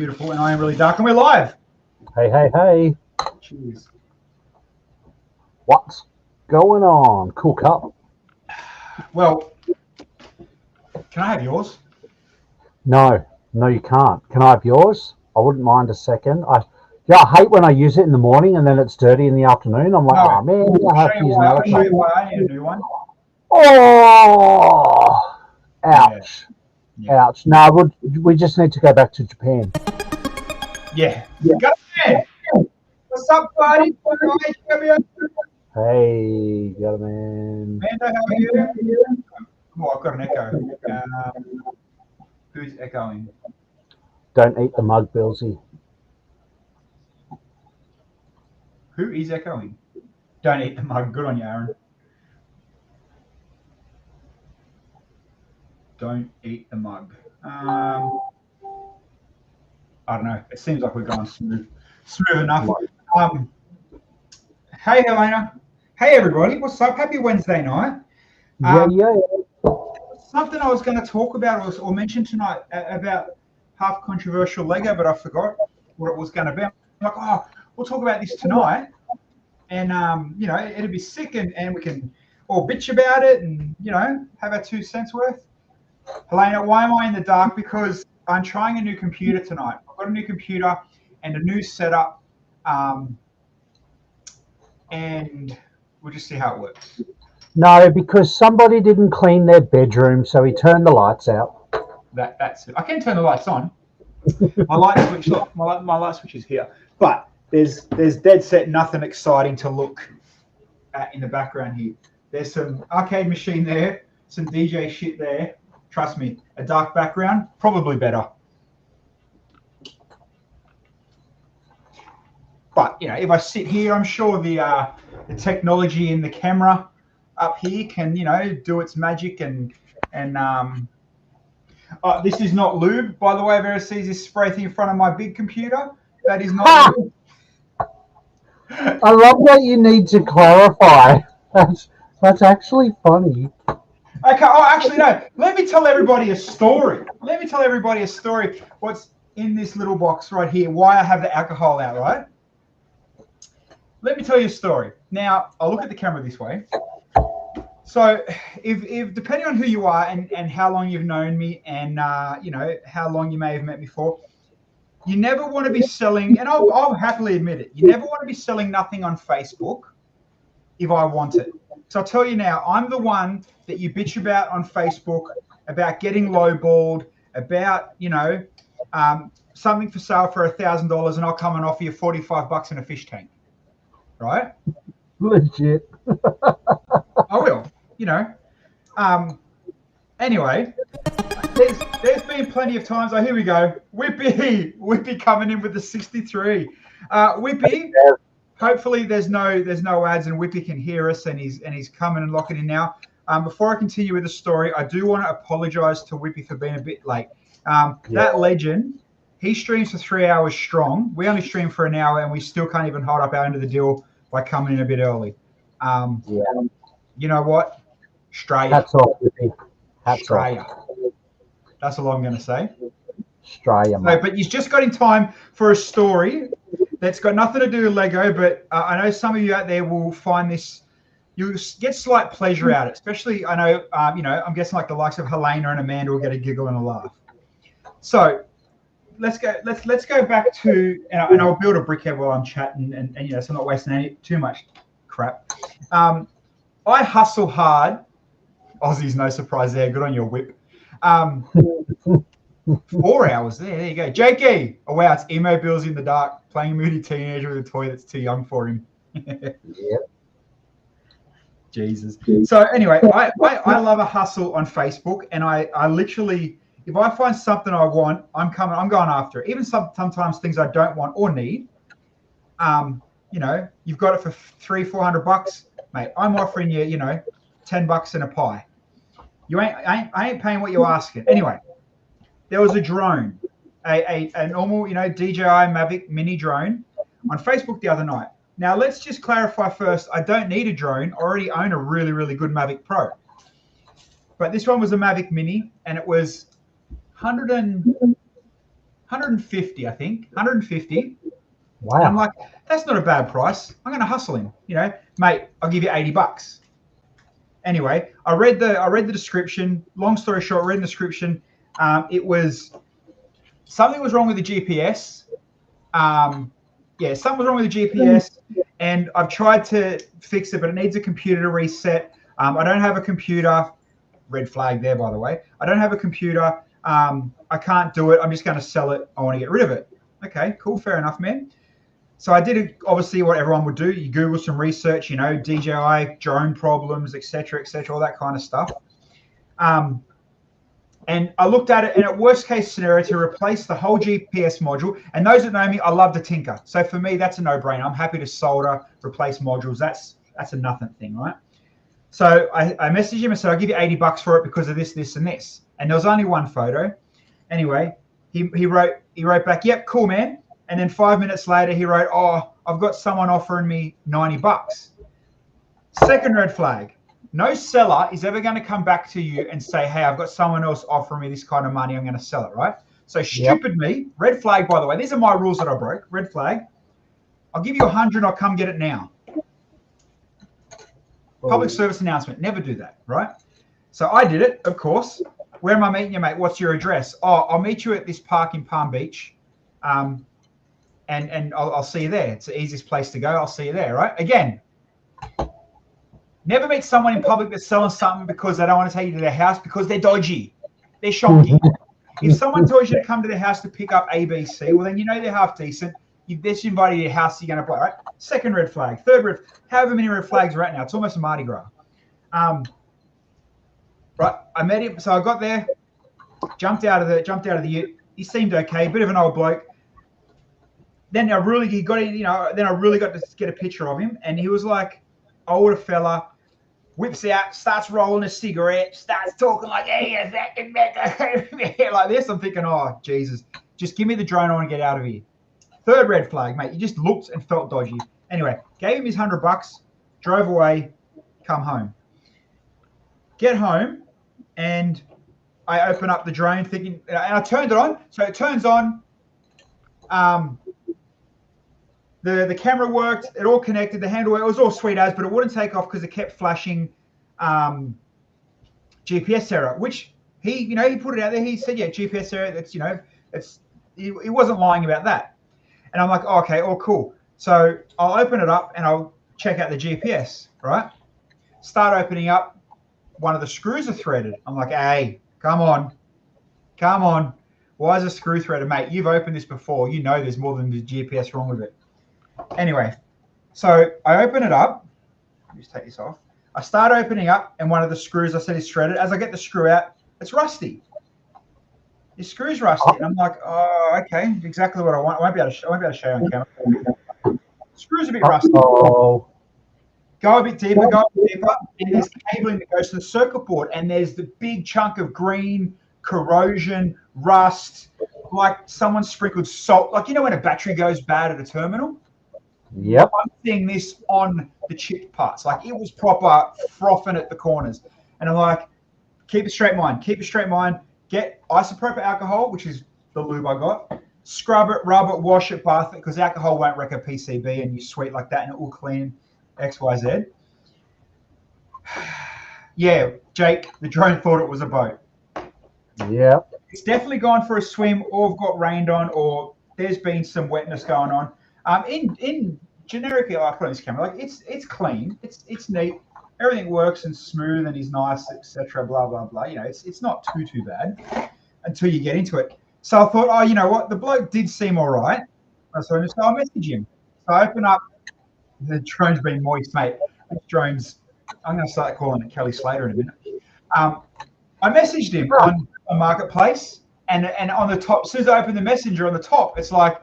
beautiful, and I am really dark, and we're live. Hey, hey, hey. Cheers. What's going on? Cool cup. Well, can I have yours? No, you can't. Can I have yours? I wouldn't mind a second. I hate when I use it in the morning and then it's dirty in the afternoon. I'm like, No. oh man, I have to use I'll another show cup. you why I need a new one. Oh, ouch. Yeah. Ouch. No, we just need to go back to Japan. Yeah. Go ahead. What's up, buddy? Hey, got a man. Amanda, how are you? Oh, I've got an echo. Who's echoing? Don't eat the mug, Billsy. Who is echoing? Don't eat the mug. Good on you, Aaron. Don't eat the mug. I don't know. It seems like we're going smooth enough. Hey, Helena. Hey, everybody. What's up? Happy Wednesday night. Yeah. Something I was going to talk about or mention tonight about half controversial Lego, but I forgot what it was going to be. I'm like, oh, we'll talk about this tonight, and it'll be sick, and we can all bitch about it, and have our 2 cents worth. Helena, why am I in the dark? Because I'm trying a new computer tonight. I've got a new computer and a new setup, and we'll just see how it works. No, because somebody didn't clean their bedroom, so he turned the lights out. That's it. I can turn the lights on. My light switch, look, my light switch is here. But there's dead set nothing exciting to look at in the background here. There's some arcade machine there, some DJ shit there. Trust me, a dark background, probably better. But if I sit here, I'm sure the technology in the camera up here can do its magic and this is not lube, by the way. If ever sees this spray thing in front of my big computer, that is not lube. I love that you need to clarify. That's actually funny. Okay. Oh, actually, no. Let me tell everybody a story. What's in this little box right here? Why I have the alcohol out, right? Let me tell you a story. Now, I'll look at the camera this way. So, if depending on who you are and how long you've known me and how long you may have met me for, you never want to be selling, and I'll happily admit it. You never want to be selling nothing on Facebook if I want it. So I'll tell you now, I'm the one that you bitch about on Facebook about getting lowballed, about something for sale for $1,000, and I'll come and offer you $45 in a fish tank, right? Legit. I will. Anyway, there's been plenty of times. Oh, here we go. Whippy coming in with the 63. Whippy. Hopefully there's no ads and Whippy can hear us and he's coming and locking in now. Before I continue with the story, I do want to apologize to Whippy for being a bit late. That legend, he streams for 3 hours strong. We only stream for an hour and we still can't even hold up our end of the deal by coming in a bit early. You know what? Australia. Hats off, Whippy. Australia. That's all I'm going to say. Australia, mate. But you've just got in time for a story that's got nothing to do with Lego, but I know some of you out there will find this, you'll get slight pleasure out of it, especially I know, I'm guessing like the likes of Helena and Amanda will get a giggle and a laugh. So let's go back to, and I'll build a brickhead while I'm chatting and so I'm not wasting too much crap. I hustle hard. Aussies, no surprise there. Good on your whip. 4 hours there you go. Jakey. Oh wow, it's emo Bills in the dark playing a moody teenager with a toy that's too young for him. Yep. Jesus. So anyway, I love a hustle on Facebook, and I literally, if I find something I want, I'm going after it. Even sometimes things I don't want or need. You've got it for $300-400, mate. I'm offering you, $10 in a pie. I ain't paying what you're asking. Anyway, there was a drone, a normal, DJI Mavic mini drone on Facebook the other night. Now, let's just clarify first, I don't need a drone. I already own a really, really good Mavic Pro. But this one was a Mavic Mini, and it was $100 150, I think, 150. Wow. And I'm like, that's not a bad price. I'm going to hustle him, mate. I'll give you $80. Anyway, I read the description. Long story short, read the description. It was something was wrong with the GPS. Something was wrong with the GPS, and I've tried to fix it, but it needs a computer to reset. I don't have a computer. Red flag there, by the way. I don't have a computer. I can't do it. I'm just going to sell it. I want to get rid of it. Okay, cool, fair enough, man. So I did obviously what everyone would do. You Google some research, DJI, drone problems, etc., all that kind of stuff. And I looked at it, and at worst case scenario, to replace the whole GPS module. And those that know me, I love to tinker. So for me, that's a no-brainer. I'm happy to solder, replace modules. That's a nothing thing, right? So I messaged him and said, I'll give you $80 for it because of this, this, and this. And there was only one photo. Anyway, he wrote back, yep, cool, man. And then 5 minutes later, he wrote, oh, I've got someone offering me $90. Second red flag. No seller is ever going to come back to you and say, hey, I've got someone else offering me this kind of money. I'm going to sell it, right? So stupid me. Red flag, by the way. These are my rules that I broke. Red flag. I'll give you $100. I'll come get it now. Public service announcement. Never do that, right? So I did it, of course. Where am I meeting you, mate? What's your address? Oh, I'll meet you at this park in Palm Beach. And I'll see you there. It's the easiest place to go. I'll see you there, right? Again, never meet someone in public that's selling something because they don't want to take you to their house because they're dodgy. They're shonky. If someone tells you to come to their house to pick up ABC, well, then they're half decent. They're just invited to your house, you're going to play, right? Second red flag. Third red, however many red flags are at now. It's almost a Mardi Gras. Right, I met him. So I got there, jumped out of the ute. He seemed okay, bit of an old bloke. Then I really got to get a picture of him, and he was like older fella, whips out, starts rolling a cigarette, starts talking like, hey, like this. I'm thinking, oh, Jesus, just give me the drone. I want to get out of here. Third red flag, mate. You just looked and felt dodgy. Anyway, gave him his $100, drove away, come home. Get home, and I open up the drone thinking, and I turned it on. So it turns on. The camera worked. It all connected. The handle, it was all sweet as, but it wouldn't take off because it kept flashing GPS error. Which he put it out there. He said, yeah, GPS error. That's he wasn't lying about that. And I'm like, oh, okay, all cool. So I'll open it up and I'll check out the GPS. Right. Start opening up. One of the screws are threaded. I'm like, hey, come on. Why is a screw threaded, mate? You've opened this before. You know there's more than the GPS wrong with it. Anyway, so I open it up. Let me just take this off. I start opening up, and one of the screws I said is threaded. As I get the screw out, it's rusty. The screw's rusty. And I'm like, oh, okay, exactly what I want. I won't be able to show you on camera. The screw's a bit rusty. Oh. Go a bit deeper, and there's cabling that goes to the circuit board, and there's the big chunk of green, corrosion, rust, like someone sprinkled salt. Like, when a battery goes bad at a terminal? Yep. I'm seeing this on the chipped parts. Like, it was proper frothing at the corners. And I'm like, keep a straight mind. Get isopropyl alcohol, which is the lube I got. Scrub it, rub it, wash it, bath it, because alcohol won't wreck a PCB, and you sweat like that, and it will clean XYZ. Yeah, Jake, the drone thought it was a boat. Yeah. It's definitely gone for a swim, or got rained on, or there's been some wetness going on. In generically, I put on this camera, like it's clean, it's neat, everything works and smooth and is nice, etc. Blah blah blah. It's not too bad until you get into it. So I thought, oh, you know what, the bloke did seem all right. So I'll message him. So I open up. The drone's been moist, mate. This drone's, I'm going to start calling it Kelly Slater in a minute. I messaged him on a marketplace, and on the top, as soon as I open the messenger on the top, it's like,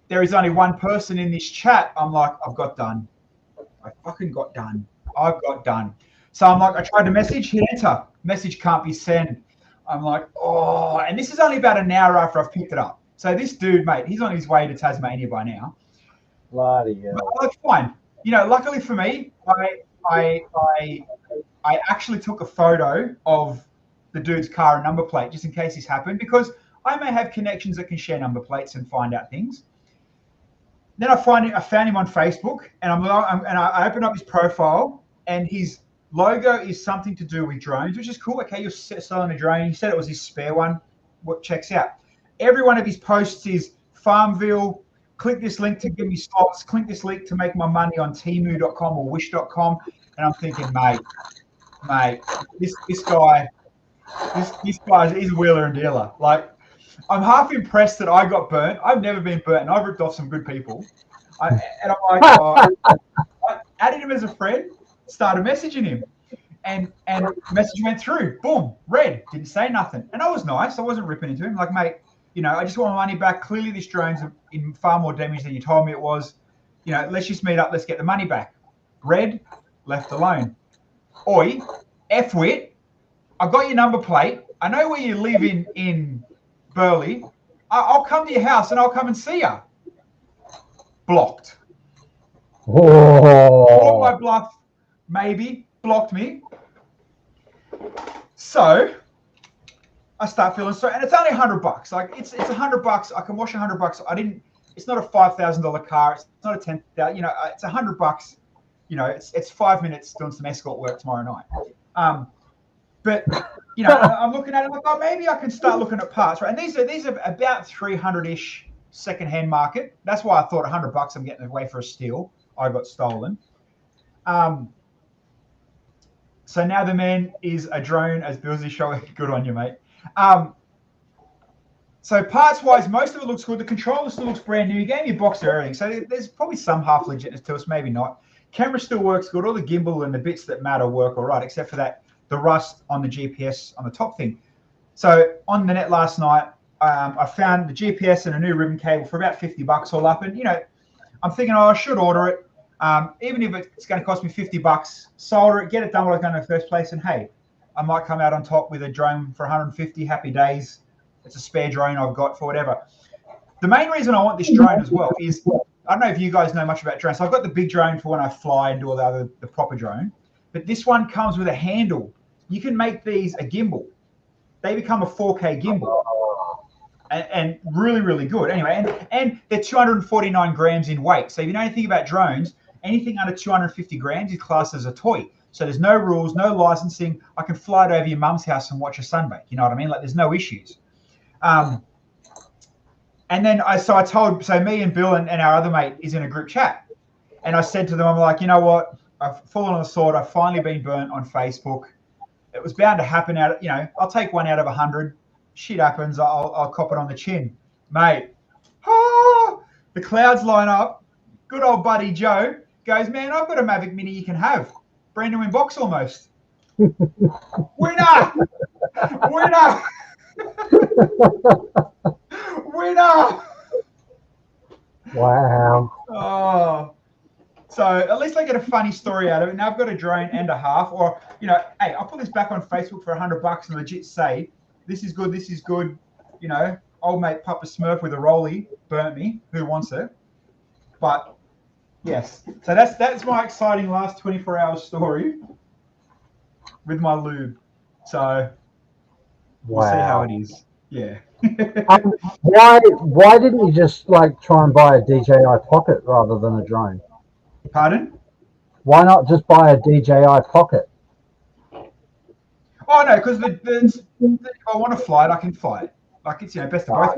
there is only one person in this chat. I'm like, I've got done. I fucking got done. I've got done. So I'm like, I tried to message, hit enter. Message can't be sent. I'm like, oh, and this is only about an hour after I've picked it up. So this dude, mate, he's on his way to Tasmania by now. Bloody hell. But that's fine. Luckily for me, I actually took a photo of the dude's car and number plate just in case this happened, because I may have connections that can share number plates and find out things. Then I found him on Facebook, and I opened up his profile, and his logo is something to do with drones, which is cool. Okay, you're selling a drone. He said it was his spare one. What checks out? Every one of his posts is Farmville. Click this link to give me slots. Click this link to make my money on Temu.com or Wish.com. And I'm thinking, mate, this guy, he's a wheeler and dealer. Like, I'm half impressed that I got burnt. I've never been burnt, and I've ripped off some good people. I'm like, I added him as a friend, started messaging him, and message went through. Boom, read, didn't say nothing. And I was nice. I wasn't ripping into him. Like, mate, I just want my money back. Clearly, this drone's in far more damage than you told me it was. Let's just meet up. Let's get the money back. Read, left alone. Oi, F-wit, I got your number plate. I know where you live in Burleigh. I'll come to your house and I'll come and see you. Blocked. Called my bluff, maybe. Blocked me. So I start feeling sorry, and it's only $100. Like it's $100. I can wash $100. It's not a $5,000 car. It's not a $10,000. It's $100. It's 5 minutes doing some escort work tomorrow night. But I'm looking at it like, maybe I can start looking at parts, right? And these are about 300-ish secondhand market. That's why I thought $100 I'm getting away for a steal. I got stolen. So now the man is a drone, as Billsy showing. Good on you, mate. So parts-wise, most of it looks good. The controller still looks brand new. You gave me a box of everything. So there's probably some half legitness to us, maybe not. Camera still works good. All the gimbal and the bits that matter work all right, except for the rust on the GPS on the top thing. So on the net last night, I found the GPS and a new ribbon cable for about $50 all up. And, I'm thinking, I should order it. Even if it's going to cost me $50, solder it, get it done what I was going to in the first place. And, hey, I might come out on top with a drone for 150 happy days. It's a spare drone I've got for whatever. The main reason I want this drone as well is, I don't know if you guys know much about drones. So I've got the big drone for when I fly and do all the proper drone. But this one comes with a handle. You can make these a gimbal. They become a 4K gimbal. And really, really good. Anyway, and they're 249 grams in weight. So if you know anything about drones, anything under 250 grams is classed as a toy. So there's no rules, no licensing. I can fly it over your mum's house and watch a sunbake. You know what I mean? Like, there's no issues. And then me and Bill and our other mate is in a group chat. And I said to them, I'm like, you know what? I've fallen on the sword. I've finally been burnt on Facebook. It was bound to happen I'll take 1 out of 100. Shit happens. I'll cop it on the chin. Mate, the clouds line up. Good old buddy Joe goes, man, I've got a Mavic Mini you can have. Brand new in box almost. Winner! Winner! Winner! Wow. Oh. So at least I get a funny story out of it. Now I've got a drone and a half, or, hey, I'll put this back on Facebook for $100 and legit say, this is good. Old mate Papa Smurf with a rollie burnt me. Who wants it? But yes, so that's my exciting last 24 hours story with my lube. So we'll see how it is. Yeah. Why didn't you just try and buy a DJI Pocket rather than a drone? Pardon? Why not just buy a DJI Pocket? Oh no, because if I want to fly it, I can fly it. Like, it's best of both.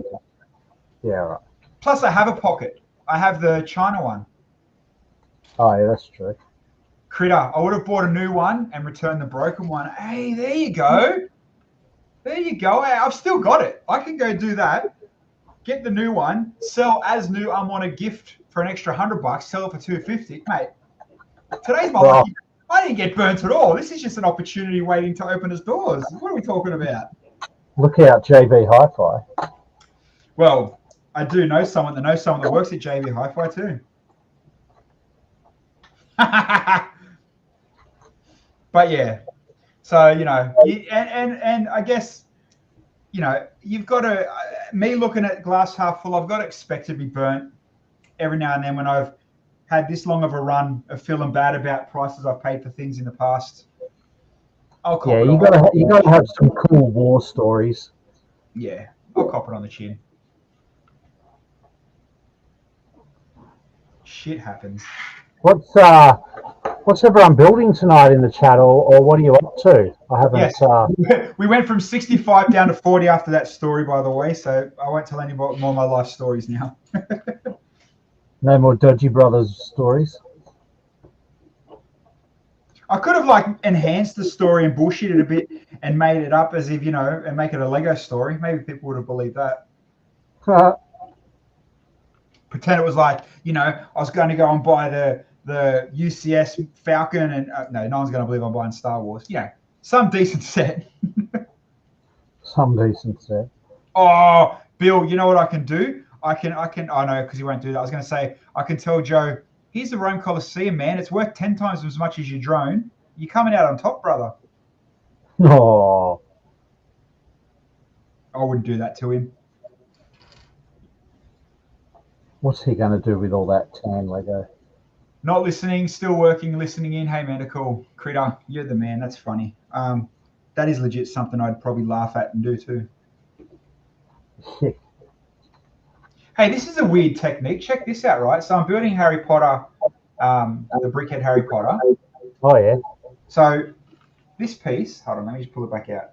Yeah, right. Plus, I have a Pocket. I have the China one. Oh yeah, that's true. Critter, I would have bought a new one and returned the broken one. Hey, there you go. There you go. Hey, I've still got it. I can go do that. Get the new one. Sell as new. I'm on a gift for an extra $100. Sell it for $250, mate. Today's my lucky. I didn't get burnt at all. This is just an opportunity waiting to open its doors. What are we talking about? Look out, JB Hi-Fi. Well, I do know someone that works at JB Hi-Fi too. But yeah, so and I guess you've got to. Me looking at glass half full, I've got to expect to be burnt every now and then when I've had this long of a run of feeling bad about prices I've paid for things in the past. You got to have some cool war stories. Yeah, I'll cop it on the chin. Shit happens. What's everyone building tonight in the chat, or what are you up to? I haven't. Yes. We went from 65 down to 40 after that story, by the way. So I won't tell any more of my life stories now. No more Dodgy Brothers stories. I could have enhanced the story and bullshitted a bit and made it up as if, and make it a Lego story. Maybe people would have believed that. Pretend it was I was going to go and buy the UCS Falcon and no one's going to believe I'm buying Star Wars. Some decent set. Some decent set. Oh, Bill, you know what I can do? I know, because he won't do that. I was going to say, I can tell Joe, here's the Rome Coliseum, man. It's worth 10 times as much as your drone. You're coming out on top, brother. Oh. I wouldn't do that to him. What's he going to do with all that tan Lego? Not listening, still working, listening in. Hey, man, cool. Critter, you're the man. That's funny. That is legit something I'd probably laugh at and do too. Hey, this is a weird technique. Check this out, right? So I'm building Harry Potter, the brickhead Harry Potter. Oh, yeah. So this piece, hold on, let me just pull it back out.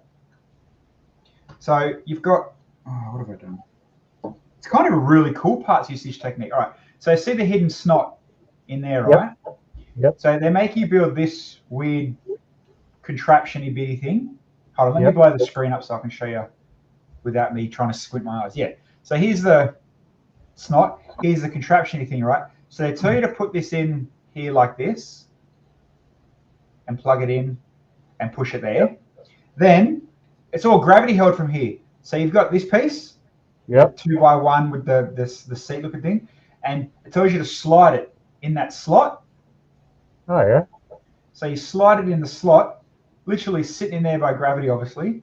So you've got, what have I done? It's kind of a really cool parts usage technique. All right, so see the hidden snot in there, right? Yep. So they make you build this weird contraption-y bitty thing. Hold on, let me blow the screen up so I can show you without me trying to squint my eyes. Yeah, so here's the snot, here's the contraption-y thing, right? So they tell you to put this in here like this and plug it in and push it there. Then it's all gravity held from here. So you've got this piece, 2x1 with the seat looking thing, and it tells you to slide it in that slot. Oh, yeah. So you slide it in the slot, literally sitting in there by gravity, obviously.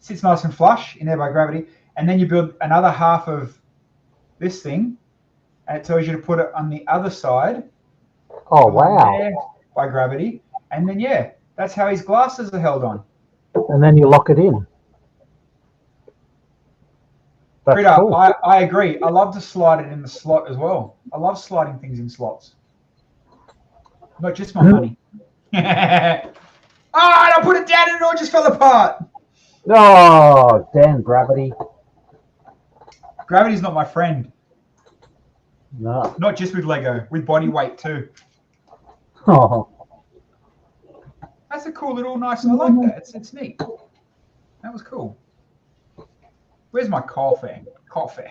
Sits nice and flush in there by gravity. And then you build another half of this thing, and it tells you to put it on the other side. Oh, wow. There by gravity. And then, that's how his glasses are held on. And then you lock it in. Critter, cool. I agree. I love to slide it in the slot as well. I love sliding things in slots. Not just my money. And I put it down and it all just fell apart. Oh, damn gravity. Gravity's not my friend. No. Not just with Lego, with body weight too. Oh. That's a cool little nice, I like that. It's neat. That was cool. Where's my coffee? Coffee.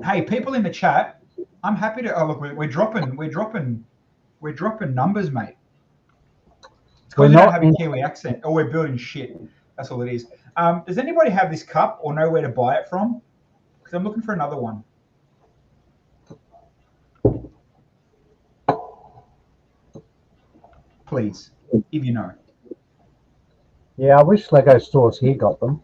Hey, people in the chat, I'm happy to. Oh, look, we're dropping numbers, mate. It's because we don't have a Kiwi accent. Oh, we're building shit. That's all it is. Does anybody have this cup or know where to buy it from? Because I'm looking for another one. Please, if you know. Yeah, I wish Lego stores here got them.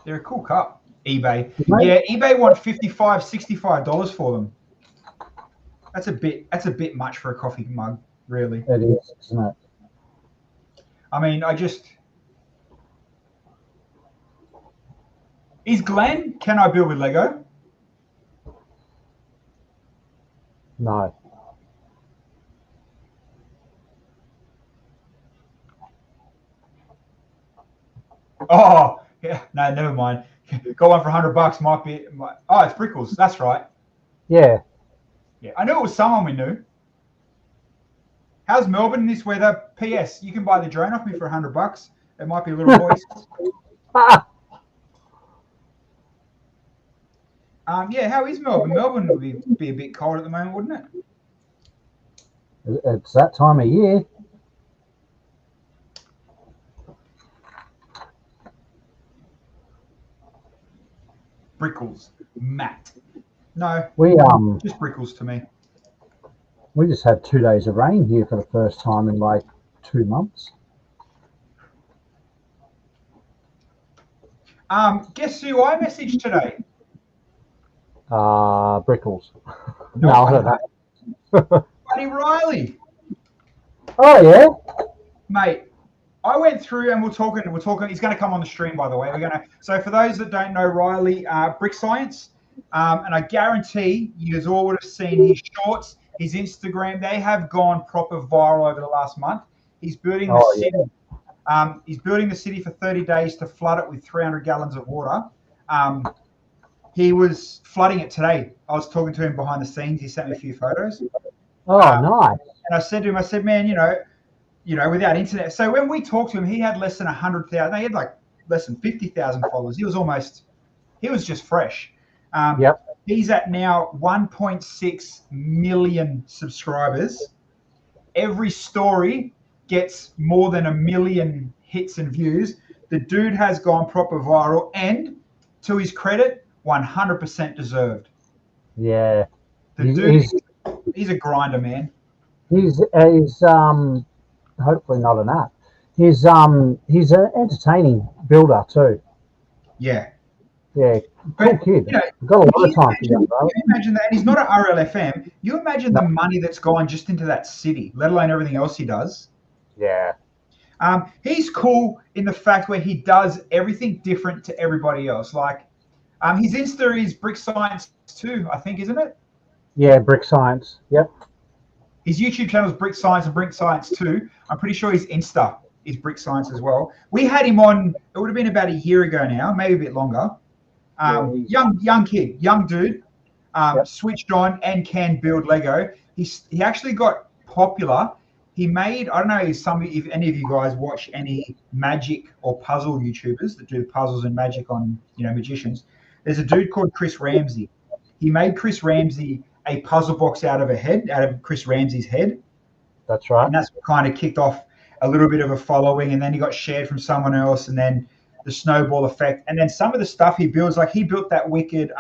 They're a cool cup. eBay. Yeah, eBay want $55, $65 for them. That's a bit much for a coffee mug, really. It is, isn't it? I mean, Is Glenn, can I build with Lego? No. Oh, yeah. No, never mind. Got one for $100. Might be. Oh, it's Brickles. That's right. Yeah. Yeah, I knew it was someone we knew. How's Melbourne in this weather? P.S. You can buy the drone off me for $100. It might be a little moist. Yeah, how is Melbourne? Melbourne would be a bit cold at the moment, wouldn't it? It's that time of year. Brickles. Matt. No. Just Brickles to me. We just had 2 days of rain here for the first time in like 2 months. Guess who I messaged today? Brickles. No, I don't know. Buddy Riley. Oh, yeah? Mate, I went through and we're talking. He's going to come on the stream, by the way. So for those that don't know Riley, Brick Science, and I guarantee you all would have seen his shorts, his Instagram. They have gone proper viral over the last month. He's building the city. He's building the city for 30 days to flood it with 300 gallons of water. He was flooding it today. I was talking to him behind the scenes. He sent me a few photos. Oh, nice. And I said to him, man, you know, without internet. So when we talked to him, he had less than 100,000. No, he had like less than 50,000 followers. He was just fresh. He's at now 1.6 million subscribers. Every story gets more than 1 million hits and views. The dude has gone proper viral, and to his credit, 100% deserved. Yeah. The dude, he's a grinder, man. He's hopefully not an app. He's an entertaining builder too. Yeah. Yeah. Cool kid. You know, got a lot of time for him, bro. Can you imagine that? And he's not an RLFM. You imagine the money that's gone just into that city, let alone everything else he does. Yeah. He's cool in the fact where he does everything different to everybody else. Like, his Insta is Brick Science 2, I think, isn't it? Yeah, Brick Science. Yep. His YouTube channel is Brick Science and Brick Science 2. I'm pretty sure his Insta is Brick Science as well. We had him on, it would have been about a year ago now, maybe a bit longer. Young kid, young dude, switched on and can build Lego. He actually got popular. He made, I don't know if any of you guys watch any magic or puzzle YouTubers that do puzzles and magic on, magicians. There's a dude called Chris Ramsey. He made Chris Ramsey a puzzle box out of Chris Ramsey's head. That's right. And that's what kind of kicked off a little bit of a following, and then he got shared from someone else, and then the snowball effect. And then some of the stuff he builds, like he built that wicked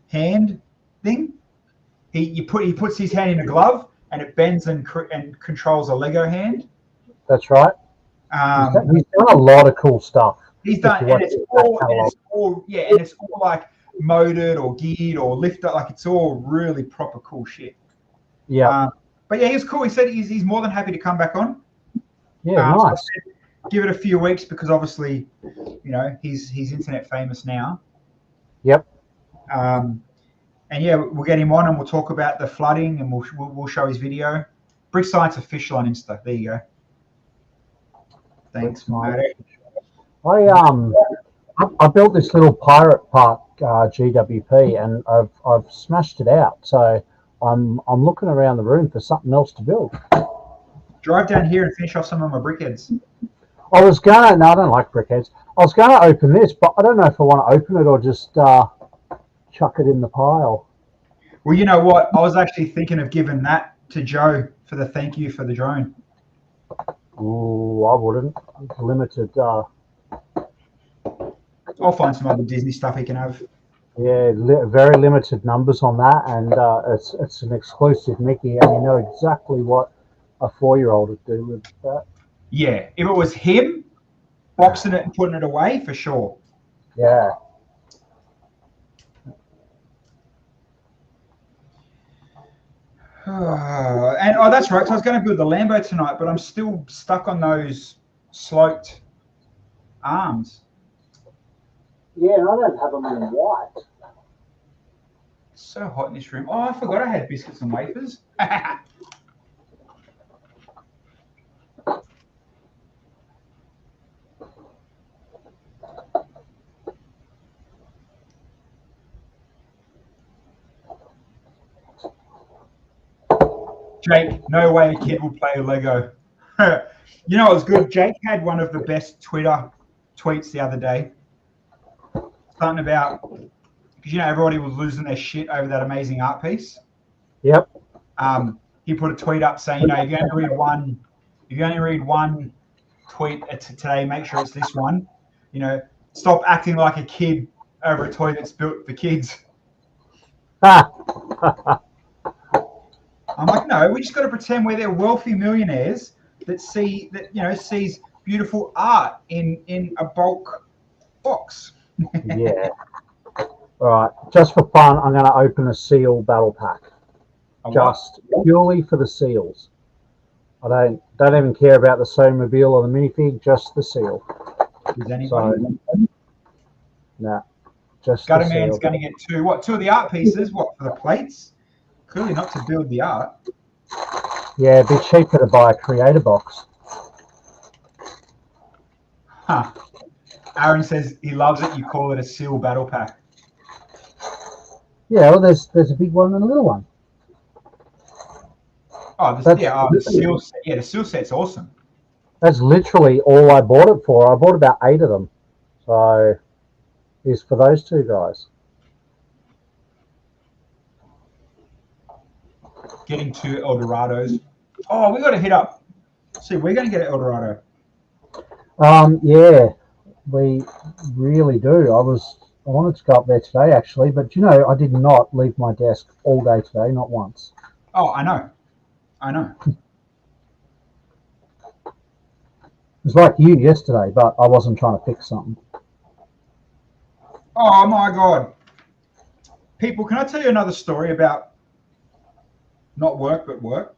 hand thing. He puts his hand in a glove, and it bends and controls a Lego hand. That's right. He's done a lot of cool stuff. He's done, and it's all like motored or geared or lifted. Like it's all really proper cool shit. Yeah. But yeah, he's cool. He said he's more than happy to come back on. Yeah, nice. So give it a few weeks because obviously, he's internet famous now. Yep. And yeah, we'll get him on and we'll talk about the flooding and we'll show his video. Brick Science Official on Insta. There you go. Thanks, mate. I built this little pirate park GWP and I've smashed it out. So I'm looking around the room for something else to build. Drive down here and finish off some of my brickheads. No, I don't like brickheads. I was going to open this, but I don't know if I want to open it or just chuck it in the pile. Well, you know what? I was actually thinking of giving that to Joe for the thank you for the drone. Ooh, I wouldn't. It's limited. I'll find some other Disney stuff he can have. Yeah, very limited numbers on that, and it's an exclusive Mickey, and you know exactly what a 4-year-old would do with that. Yeah, if it was him boxing it and putting it away, for sure. Yeah. And that's right. So I was going to build the Lambo tonight, but I'm still stuck on those sloped arms. Yeah, and I don't have them in white. It's so hot in this room. Oh, I forgot I had biscuits and wafers. Jake, no way a kid will play Lego. You know, it was good. Jake had one of the best Twitter tweets the other day. Something about, because everybody was losing their shit over that amazing art piece. Yep. He put a tweet up saying, if you only read one tweet today, make sure it's this one. Stop acting like a kid over a toy that's built for kids. I'm like, no, we just got to pretend we're their wealthy millionaires that sees beautiful art in a bulk box. Yeah. All right. Just for fun, I'm going to open a seal battle pack. Just purely for the seals. I don't even care about the Soapmobile or the minifig, just the seal. Does anybody? So, nah, just the Gutter Man's seal. going to get two of the art pieces. What, for the plates? Clearly not to build the art. Yeah, it'd be cheaper to buy a creator box. Huh. Aaron says he loves it. You call it a seal battle pack. Yeah, well, there's a big one and a little one. Oh, the seal set. Yeah, the seal set's awesome. That's literally all I bought it for. I bought about 8 of them. So, it's for those two guys. Getting to El Dorado's. Oh, we got to hit up. See, we're going to get El Dorado. Yeah, we really do. I wanted to go up there today actually, but I did not leave my desk all day today, not once. Oh, I know. It was like you yesterday, but I wasn't trying to fix something. Oh my God. People, can I tell you another story about not work, but work?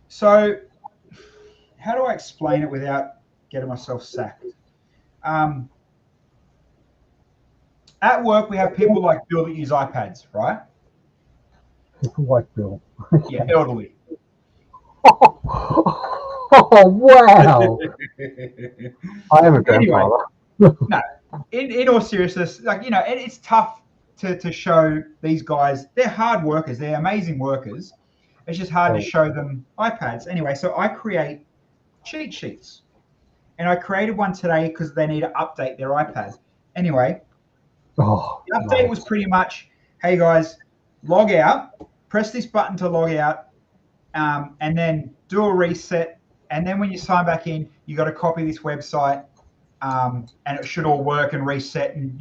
So, how do I explain it without getting myself sacked? At work, we have people like Bill that use iPads, right? People like Bill. Yeah, elderly. Oh, wow. I am a grandfather. No, in all seriousness, it's tough to show these guys. They're hard workers. They're amazing workers. It's just hard to show them iPads. Anyway, so I create cheat sheets. And I created one today because they need to update their iPads. Anyway, the update was pretty much, hey guys, log out, press this button to log out, and then do a reset. And then when you sign back in, you got to copy this website, and it should all work and reset and,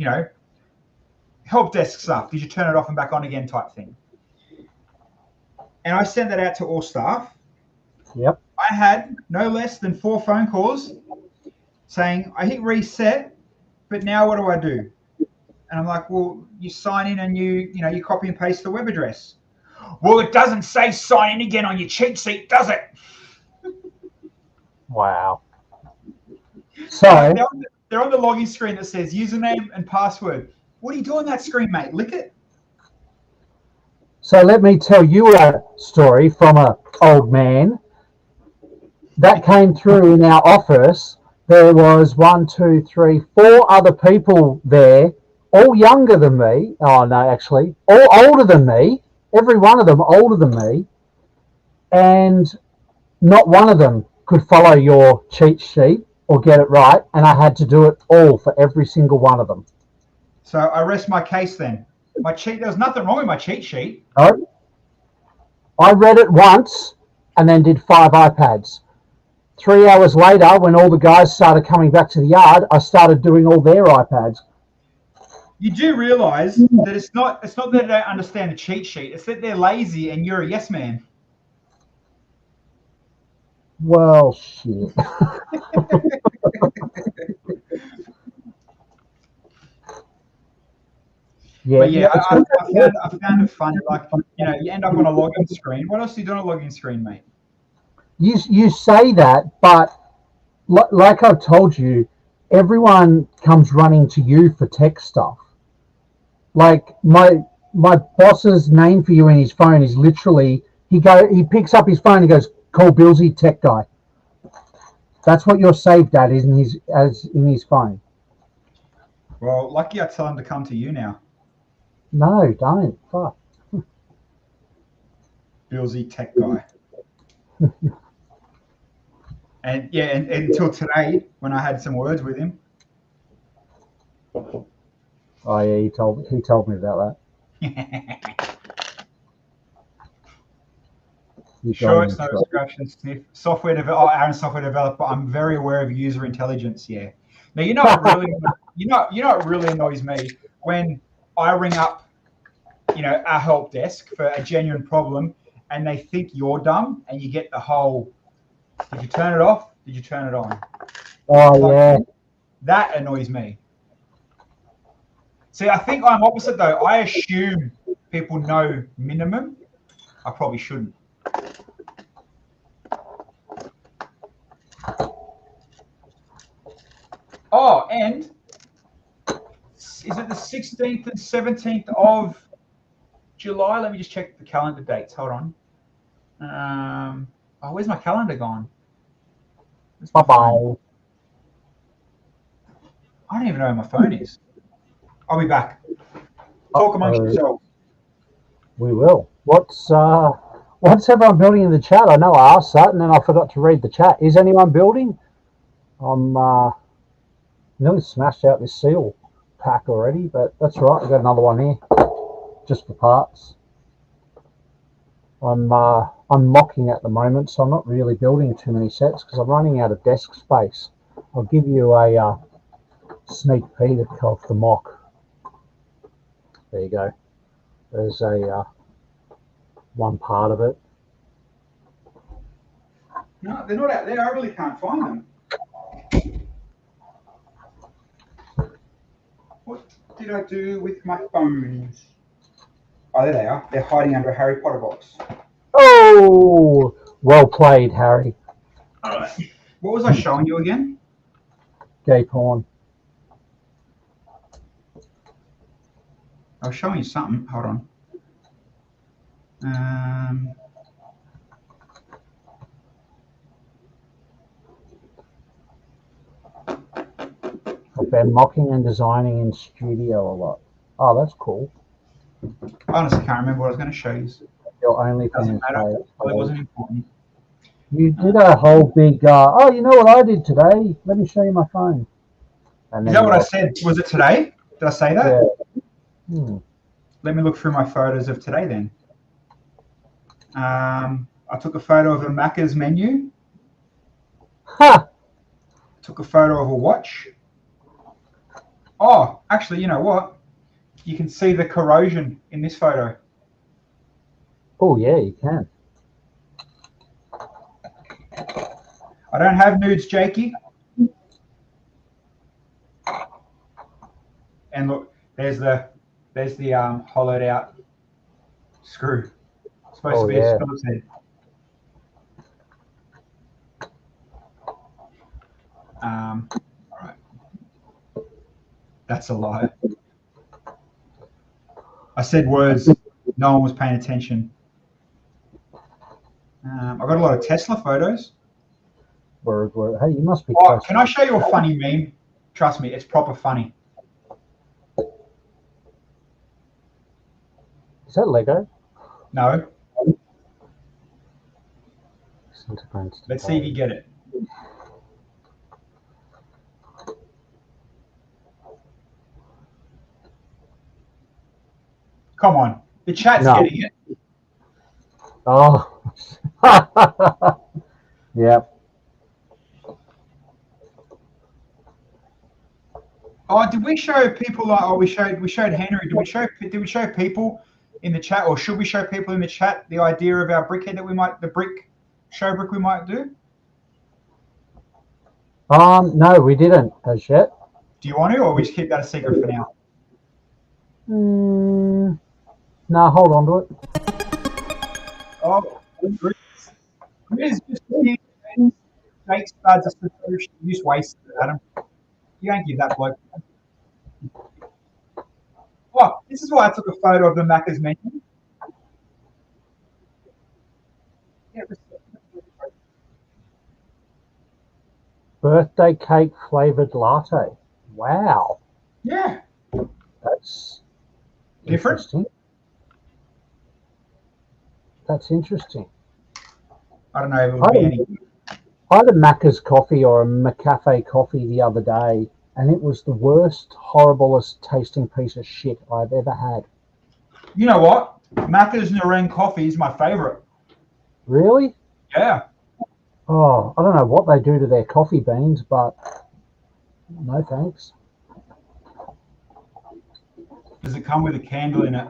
help desk stuff. Did you turn it off and back on again type thing? And I sent that out to all staff. Yep. I had no less than 4 phone calls saying, I hit reset, but now what do I do? And I'm like, well, you sign in and you copy and paste the web address. Well, it doesn't say sign in again on your cheat sheet, does it? Wow. So they're on the login screen that says username and password. What are you doing on that screen, mate? Lick it. So let me tell you a story from an old man that came through in our office. There was 1, 2, 3, 4 other people there, all younger than me. Oh no, actually, all older than me. Every one of them older than me, and not one of them could follow your cheat sheet or get it right, and I had to do it all for every single one of them. So I rest my case then. There was nothing wrong with my cheat sheet. No. I read it once and then did 5 iPads. 3 hours later, when all the guys started coming back to the yard, I started doing all their iPads. You do realise that it's not that they don't understand the cheat sheet. It's that they're lazy and you're a yes man. Well, shit. Yeah, but yeah, I found it funny. Like, you end up on a login screen. What else do you do on a login screen, mate? You say that, but like I've told you, everyone comes running to you for tech stuff. Like my boss's name for you in his phone is literally he picks up his phone and goes, call Billsy tech guy. That's what you're saved at is in his phone. Well, lucky I tell him to come to you now. No, don't. Fuck. Billsy tech guy. And yeah, and until today when I had some words with him. Oh yeah, he told me about that. Sure, it's no instruction sniff. Aaron's software developer. I'm very aware of user intelligence. Yeah. Now you know what really annoys me when I ring up, our help desk for a genuine problem, and they think you're dumb, and you get the whole, did you turn it off? Did you turn it on? Oh yeah. That annoys me. See, I think I'm opposite though. I assume people know minimum. I probably shouldn't. And is it the 16th and 17th of July? Let me just check the calendar dates. Hold on. Oh, where's my calendar gone? Bye-bye. I don't even know where my phone is. I'll be back. Talk amongst yourselves. We will. What's everyone building in the chat? I know I asked that, and then I forgot to read the chat. Is anyone building? I'm nearly smashed out this seal pack already, but that's right. I've got another one here, just for parts. I'm mocking at the moment, so I'm not really building too many sets because I'm running out of desk space. I'll give you a sneak peek of the mock. There you go. There's a one part of it. No, they're not out there. I really can't find them. What did I do with my phones? Oh, there they are. They're hiding under a Harry Potter box. Oh, well played, Harry. All right. What was I showing you again? Gay porn. I was showing you something. Hold on. I've been mocking and designing in studio a lot. Oh, that's cool. I honestly can't remember what I was going to show you. Your OnlyFans Doesn't matter. page. Well, it wasn't important. You did a whole big, oh, you know what I did today? Let me show you my phone. And Is that what I said? Was it today? Did I say that? Yeah. Let me look through my photos of today then. I took a photo of a Macca's menu. Ha! Took a photo of a watch. Oh, actually, you know what? You can see the corrosion in this photo. Oh, yeah, you can. I don't have nudes, Jakey. And look, there's the hollowed out screw. It's supposed to be a Phillips head. All right. That's a lie. I said words. No one was paying attention. I got a lot of Tesla photos. Word. Hey, you must be. Oh, can I show you a funny meme? Trust me, it's proper funny. Is that Lego? No. Let's see if you get it. Come on. The chat's getting it. Oh. Yep. Oh, did we show people like? Oh, we showed Henry. Did we show people in the chat, or should we show people in the chat the idea of our brickhead that the brick we might do? No, we didn't as yet. Do you want to, or we just keep that a secret for now? No, hold on to it. Oh, Grizz just fake studs a subscription. You just wasted it, Adam. You ain't give that bloke. Oh, this is why I took a photo of the Macca's menu. Birthday cake flavored latte. Wow. Yeah. That's different. Interesting. That's interesting. I don't know if it would be any. I had a Macca's coffee or a McCafe coffee the other day, and it was the worst, horriblest tasting piece of shit I've ever had. You know what? Macca's Nareng coffee is my favorite. Really? Yeah. Oh, I don't know what they do to their coffee beans, but no thanks. Does it come with a candle in it?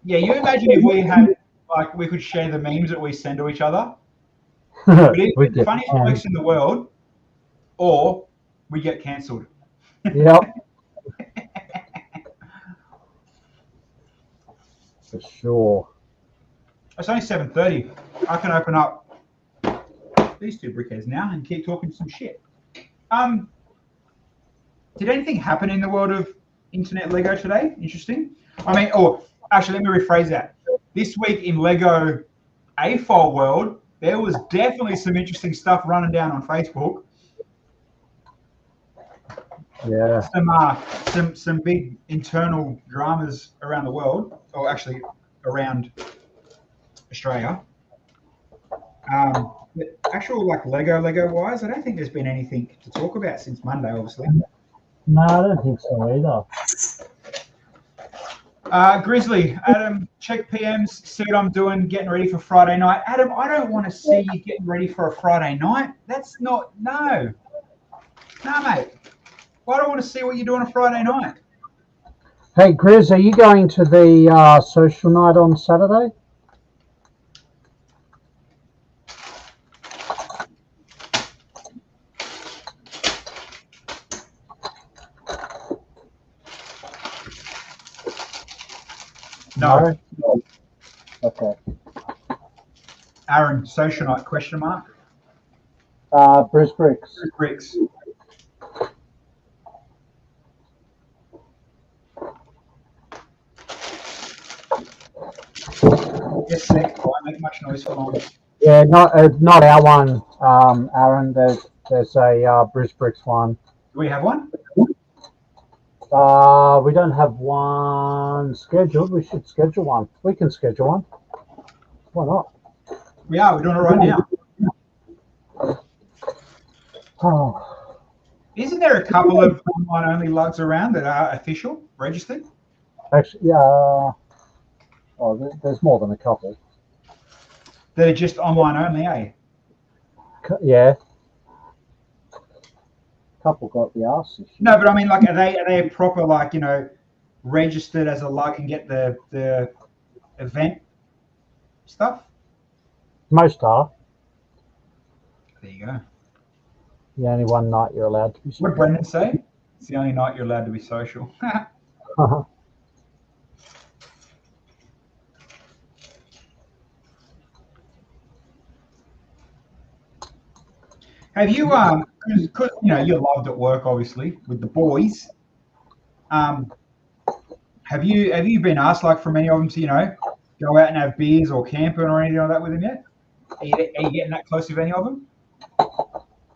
Yeah, you imagine if we had, like, we could share the memes that we send to each other. We'd either be the funniest blokes in the world, or we get cancelled. Yep. For sure. It's only 7:30. I can open up these two brickheads now and keep talking some shit. Did anything happen in the world of internet Lego today? Interesting. I mean, or actually, let me rephrase that. This week in Lego AFOL world, there was definitely some interesting stuff running down on Facebook. Yeah. Some big internal dramas around the world, or actually around Australia. But actual like Lego wise, I don't think there's been anything to talk about since Monday, obviously. No, I don't think so either. Grizzly, Adam, check PMs, see what I'm doing, getting ready for Friday night. Adam, I don't want to see you getting ready for a Friday night. That's not, no, mate. I don't want to see what you do on a Friday night. Hey, Grizz, are you going to the social night on Saturday? No. Okay. Aaron, social night, question mark? Bruce Bricks. Bricks. Yes, Nick, I won't make much noise for long. Yeah, not our one, Aaron. There's a Bruce Bricks one. Do we have one? We don't have one scheduled. We should schedule one. We can schedule one. Why not? We are. We're doing it right now. Oh. Isn't there a couple of online-only lugs around that are official, registered? Actually, yeah. There's more than a couple. That are just online-only, eh? Yeah. Couple got the arse issue. No, but I mean, like, are they proper, like, you know, registered as a lug and get the event stuff? Most are. There you go. The only one night you're allowed to be social. What did Brendan say? It's the only night you're allowed to be social. Have you because you know you're loved at work obviously with the boys. Have you been asked like from any of them to, you know, go out and have beers or camping or anything like that with them yet? Are you getting that close with any of them?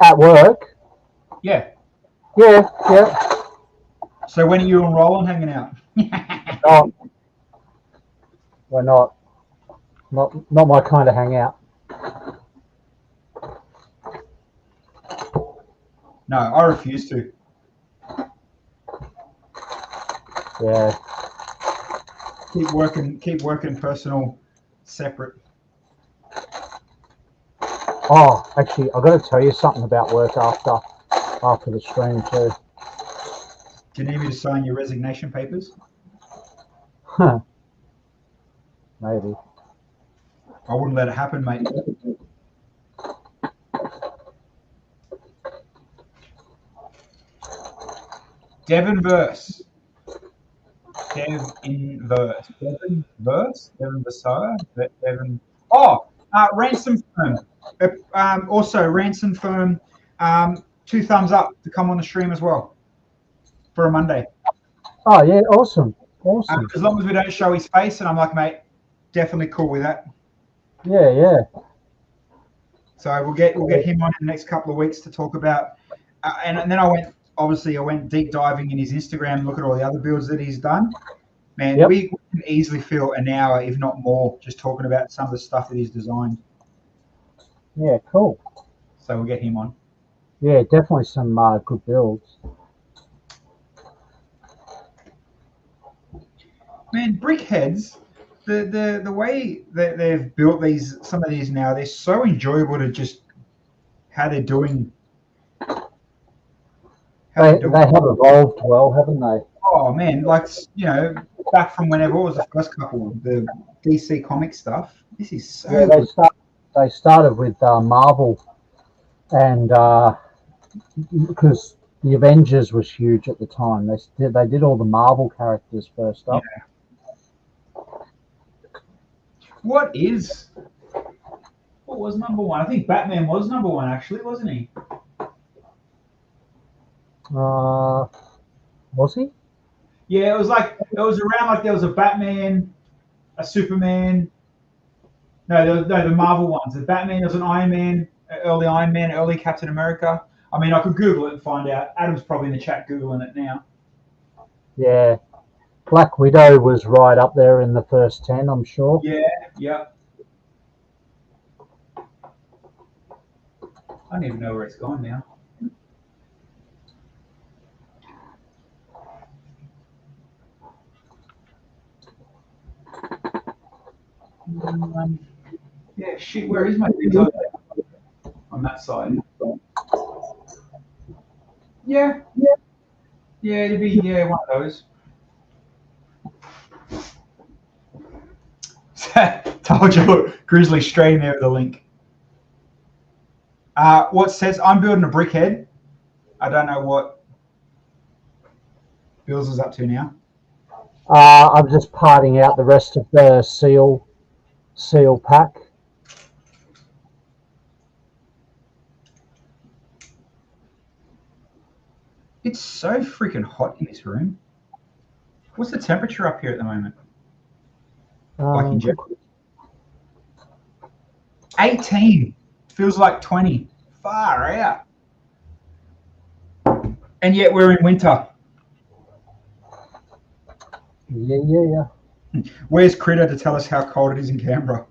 At work? Yeah. Yeah. So when are you and Roland hanging out? No, we're not. Not my kind of hangout. No, I refuse to. Yeah. Keep working personal separate. Oh, actually, I've got to tell you something about work after the stream too. Do you need me to sign your resignation papers? Huh. Maybe. I wouldn't let it happen, mate. Devon Verse. Oh, Ransom Firm. Also, Ransom Firm. 2 thumbs up to come on the stream as well for a Monday. Oh yeah, awesome. As long as we don't show his face, and I'm like, mate, definitely cool with that. Yeah. So we'll get him on in the next couple of weeks to talk about. And then I went deep diving in his Instagram, look at all the other builds that he's done. Man, Yep. we can easily fill an hour, if not more, just talking about some of the stuff that he's designed. Yeah, cool. So we'll get him on. Yeah, definitely some good builds. Man, Brickheads, the way that they've built some of these now, they're so enjoyable to just how they're doing. They have evolved well, haven't they? Oh man, like, you know, back from whenever, what was the first couple, the DC comic stuff. This is so. Yeah, they started with Marvel, and because the Avengers was huge at the time, they did all the Marvel characters first up. Yeah. What is What was number one? I think Batman was number one, actually, wasn't he? Was he? Yeah, it was around like there was a Batman, a Superman. No, the Marvel ones. The Batman, there was an Iron Man, early Captain America. I mean, I could Google it and find out. Adam's probably in the chat Googling it now. Yeah. Black Widow was right up there in the first 10, I'm sure. Yeah. I don't even know where it's gone now. Yeah, shit, where is my pizza? On that side. Yeah, it'd be one of those. Told you, look, Grizzly straight in there with the link. What says I'm building a brickhead. I don't know what Bills is up to now. I'm just parting out the rest of the seal pack. It's so freaking hot in this room. What's the temperature up here at the moment? Like in general? 18. Feels like 20. Far out. And yet we're in winter. Yeah. Where's Critter to tell us how cold it is in Canberra?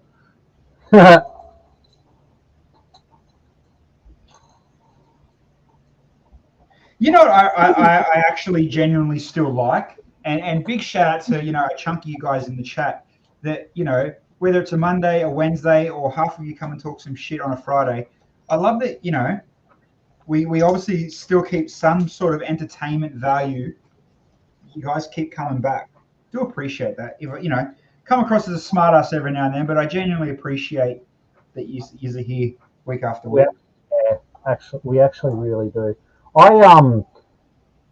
You know what I actually genuinely still like? And big shout out to, a chunk of you guys in the chat that, whether it's a Monday, a Wednesday, or half of you come and talk some shit on a Friday. I love that, we obviously still keep some sort of entertainment value. You guys keep coming back. Do appreciate that. If come across as a smart ass every now and then, but I genuinely appreciate that you are here week after week. Yeah, we actually really do.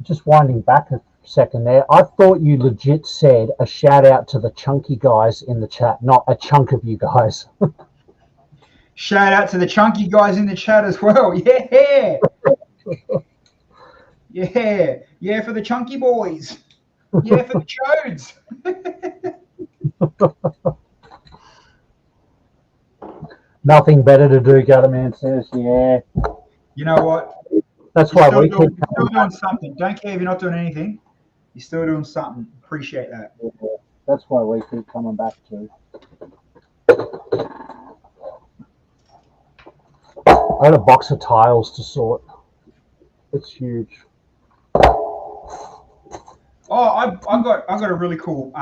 Just winding back a second there. I thought you legit said a shout out to the chunky guys in the chat, not a chunk of you guys. Shout out to the chunky guys in the chat as well. Yeah. Yeah, for the chunky boys. Yeah, for the chodes. Nothing better to do, Gutterman says. Yeah. You know what? That's why we keep still doing something. Don't care if you're not doing anything. You're still doing something. Appreciate that. Yeah, that's why we keep coming back to. I had a box of tiles to sort. It's huge. Oh, I got a really cool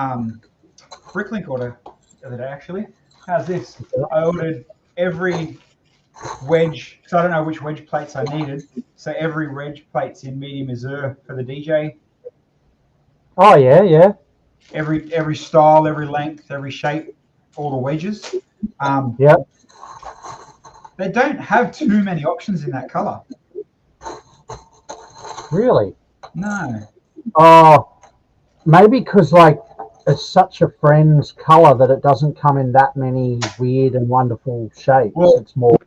Bricklink order the other day, actually. How's this? I ordered every wedge, so I don't know which wedge plates I needed. So every wedge plate's in medium azure for the DJ. Oh yeah. Every style, every length, every shape, all the wedges. Yep. They don't have too many options in that color. Really? No. Oh, maybe because it's such a friend's color that it doesn't come in that many weird and wonderful shapes. Well, it's more